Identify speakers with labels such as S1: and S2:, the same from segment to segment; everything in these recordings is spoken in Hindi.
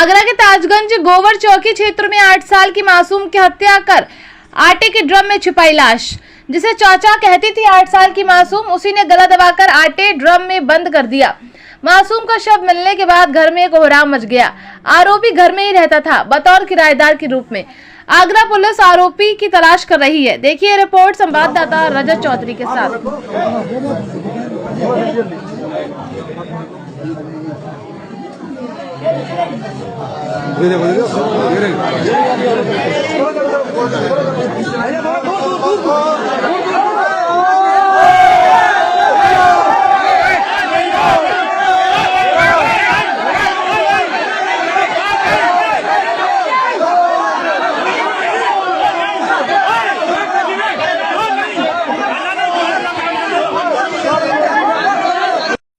S1: आगरा के ताजगंज गोवर चौकी क्षेत्र में 8 साल की मासूम की हत्या कर आटे के ड्रम में छुपाई लाश, जिसे चाचा कहती थी 8 साल की मासूम, उसी ने गला दबाकर आटे ड्रम में बंद कर दिया। मासूम का शव मिलने के बाद घर में कोहराम मच गया। आरोपी घर में ही रहता था बतौर किराएदार के रूप में। आगरा पुलिस आरोपी की तलाश कर रही है। देखिए रिपोर्ट संवाददाता रजत चौधरी के साथ।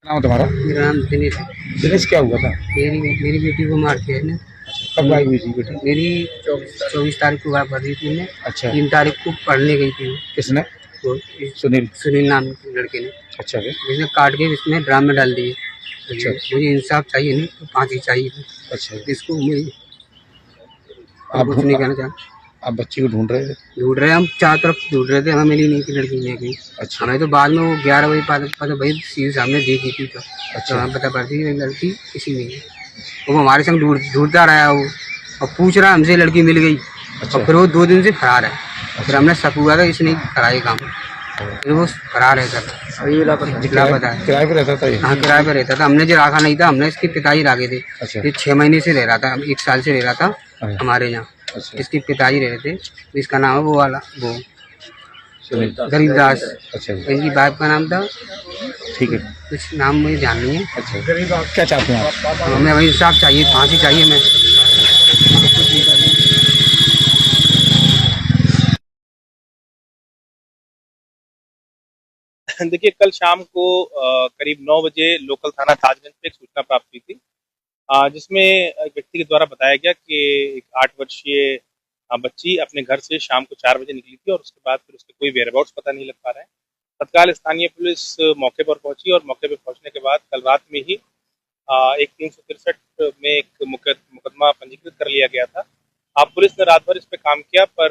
S2: नाम तुम्हारा?
S3: मेरा नाम दिनेश है।
S2: दिनेश, क्या हुआ था?
S3: मेरी बेटी को मार दिया है।
S2: कब आई हुई थी बेटी?
S3: मेरी 24 तारीख को गायब हुई थी। मैं
S2: अच्छा।
S3: 3 तारीख को पढ़ने गई थी।
S2: किसने?
S3: तो सुनील नाम के लड़के ने।
S2: अच्छा।
S3: जिसने काट के इसमें ड्राम में डाल दिए।
S2: अच्छा।
S3: मुझे इंसाफ चाहिए, नहीं तो फांसी चाहिए।
S2: अच्छा।
S3: इसको मुझे आप कुछ नहीं कहना चाहते।
S2: आप बच्ची को ढूंढ रहे थे?
S3: ढूंढ रहे, हम चारों तरफ ढूंढ रहे थे, हमें मिली नहीं थी लड़की नहीं गई।
S2: अच्छा।
S3: हमें तो बाद में वो 11 बजे पता भाई सीधे सामने देखी थी। तो
S2: अच्छा।
S3: हमें पता पड़ती है लड़की किसी नहीं है। वो हमारे संग ढूंढता रहा वो, और पूछ रहा हमसे लड़की मिल गई।
S2: अच्छा।
S3: और फिर वो 2 दिन से फरार है। फिर हमने शक हुआ था इसने कराई काम, फिर वो फरार है सर। लापता है।
S2: किराए पे रहता था ये?
S3: हाँ, किराए पर रहता था। हमने जो रखा नहीं था, हमने इसके पिताजी राखे थे।
S2: अच्छा।
S3: ये 6 महीने से रह रहा था, 1 साल से रह रहा था हमारे यहाँ।
S2: अच्छा।
S3: इसके पिताजी रह रहे थे। इसका नाम है वो वाला वो
S2: सुनील
S3: गरीबदास।
S2: अच्छा।
S3: इनकी बाप का नाम था,
S2: ठीक है।
S3: कुछ नाम मुझे ध्यान नहीं है।
S2: अच्छा। क्या चाहते हैं आप?
S3: हमें वही इंसाफ चाहिए, फांसी चाहिए। मैं
S4: देखिए, कल शाम को करीब 9 बजे लोकल थाना ताजगंज पे एक सूचना प्राप्त हुई थी, जिसमें एक व्यक्ति के द्वारा बताया गया कि एक 8 वर्षीय बच्ची अपने घर से शाम को 4 बजे निकली थी और उसके बाद फिर उसके कोई वेयरअबाउट्स पता नहीं लग पा रहे हैं। तत्काल स्थानीय पुलिस मौके पर पहुंची और मौके पर पहुंचने के बाद कल रात में ही एक 363 में एक मुकदमा पंजीकृत कर लिया गया था। पुलिस ने रात भर इस पे काम किया, पर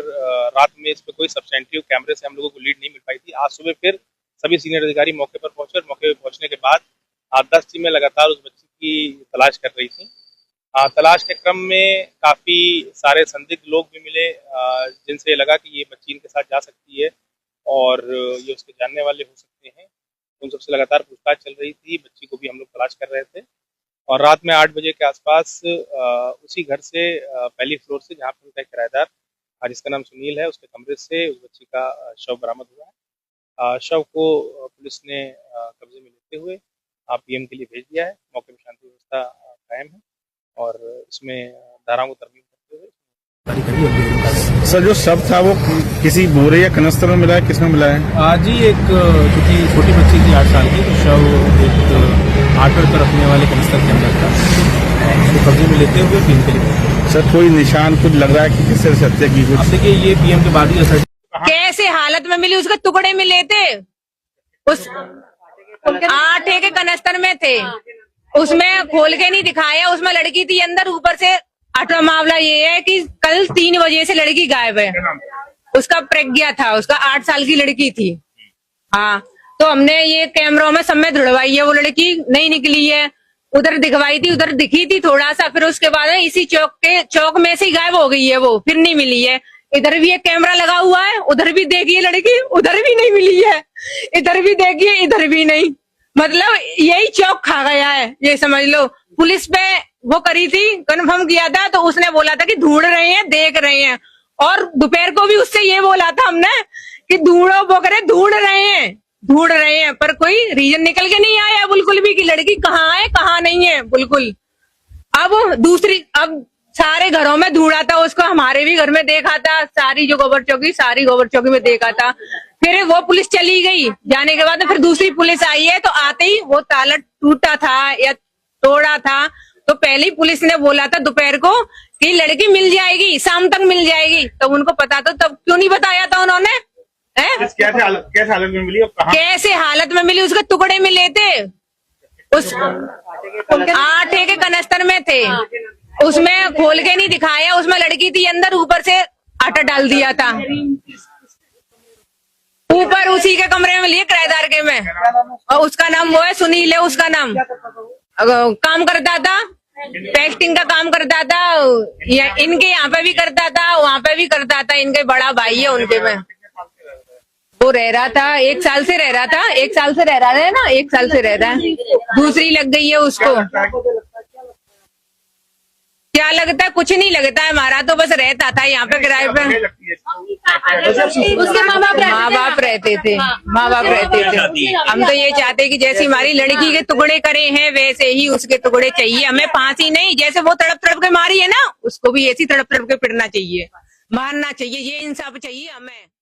S4: रात में इस पे कोई सब्सटेंटिव कैमरे से हम लोगों को लीड नहीं मिल पाई थी। आज सुबह फिर सभी सीनियर अधिकारी मौके पर पहुंचे और मौके पर पहुंचने के बाद 10 टीमें लगातार उस बच्ची की तलाश कर रही थी। तलाश के क्रम में काफी सारे संदिग्ध लोग भी मिले, जिनसे लगा कि ये बच्ची इनके साथ जा सकती है और ये उसके जानने वाले हो सकते हैं। उन सबसे लगातार पूछताछ चल रही थी। बच्ची को भी हम लोग तलाश कर रहे थे और रात में 8 बजे के आसपास उसी घर से पहली फ्लोर से, जहाँ पर उनका किराएदार जिसका नाम सुनील है, उसके कमरे से उस बच्ची का शव बरामद हुआ है। शव को पुलिस ने कब्जे में लेते हुए पीएम के लिए भेज दिया है। मौके पर शांति व्यवस्था कायम है और इसमें धाराओं को तरमीम करते हुए।
S2: सर, जो शव था वो किसी बोरे या कनस्तर में मिला है? किसमें मिला है?
S5: आज ही एक क्योंकि छोटी बच्ची थी 8 साल की, तो शव एक आटे पर रखने वाले कनस्तर के अंदर था। उसको कब्जे में लेते हुए पीएम के लिए।
S2: सर, कोई निशान कुछ लग रहा है कि किस तरह से हत्या की?
S5: अब देखिए, ये पीएम के बाद ही असर
S6: कैसे हालत में मिली, उसके टुकड़े मिले थे, उस आटे के कनस्तर में थे, उसमें खोल के नहीं दिखाया, उसमें लड़की थी अंदर। ऊपर से आठवां मामला ये है कि कल 3 बजे से लड़की गायब है। उसका प्रज्ञा था, उसका 8 साल की लड़की थी। हाँ, तो हमने ये कैमरों में सब में धुड़वाई है, वो लड़की नहीं निकली है। उधर दिखवाई थी, उधर दिखी थी थोड़ा सा, फिर उसके बाद इसी चौक में से ही गायब हो गई है वो, फिर नहीं मिली है। इधर भी एक कैमरा लगा हुआ है, उधर भी देखिए लड़की, उधर भी नहीं मिली है। इधर भी देखिए, इधर भी नहीं। मतलब यही चौक खा गया है, ये समझ लो। पुलिस पे वो करी थी, कंफर्म किया था, तो उसने बोला था कि ढूंढ रहे हैं, देख रहे हैं। और दोपहर को भी उससे ये बोला था हमने कि ढूंढो, वो करे ढूंढ रहे हैं, पर कोई रीजन निकल के नहीं आया बिल्कुल भी कि लड़की कहाँ है कहाँ नहीं है बिल्कुल। अब सारे घरों में ढूंढा था उसको, हमारे भी घर में देखा था, सारी गोबर चौकी में देखा था। फिर वो पुलिस चली गई, जाने के बाद फिर दूसरी पुलिस आई है, तो आते ही वो ताला टूटा था या तोड़ा था। तो पहले ही पुलिस ने बोला था दोपहर को कि लड़की मिल जाएगी, शाम तक मिल जाएगी। तो उनको पता तो तब क्यों नहीं बताया था उन्होंने?
S4: कैसे हालत में मिली और कहाँ?
S6: कैसे हालत में मिली, उसके टुकड़े मिले थे, उस आटे के कनस्तर में थे। उसमें खोल के नहीं दिखाया, उसमें लड़की थी अंदर, ऊपर से आटा डाल दिया था ऊपर, उसी के कमरे में लिए किराएदार के में। और उसका नाम वो है सुनील है, उसका नाम काम करता था, पेस्टिंग का काम करता था, इनके यहाँ पे भी करता था, वहाँ पे भी करता था, इनके बड़ा भाई है उनके में। वो रह रहा था 1 साल से रह रहा था, 1 साल से रह रहा है ना, 1 साल से रह रहा है, दूसरी लग गई है उसको। क्या लगता है? कुछ नहीं लगता है, हमारा तो बस रहता था यहाँ पे किराए पे।
S1: उसके माँ
S6: बाप रहते थे, माँ बाप रहते थे। हम तो ये चाहते कि जैसे हमारी लड़की के टुकड़े करे हैं वैसे ही उसके टुकड़े चाहिए हमें, फांसी नहीं, जैसे वो तड़प तड़प के मारी है ना, उसको भी ऐसी तड़प तड़प के पिटना चाहिए, मारना चाहिए, ये इंसाफ चाहिए हमें।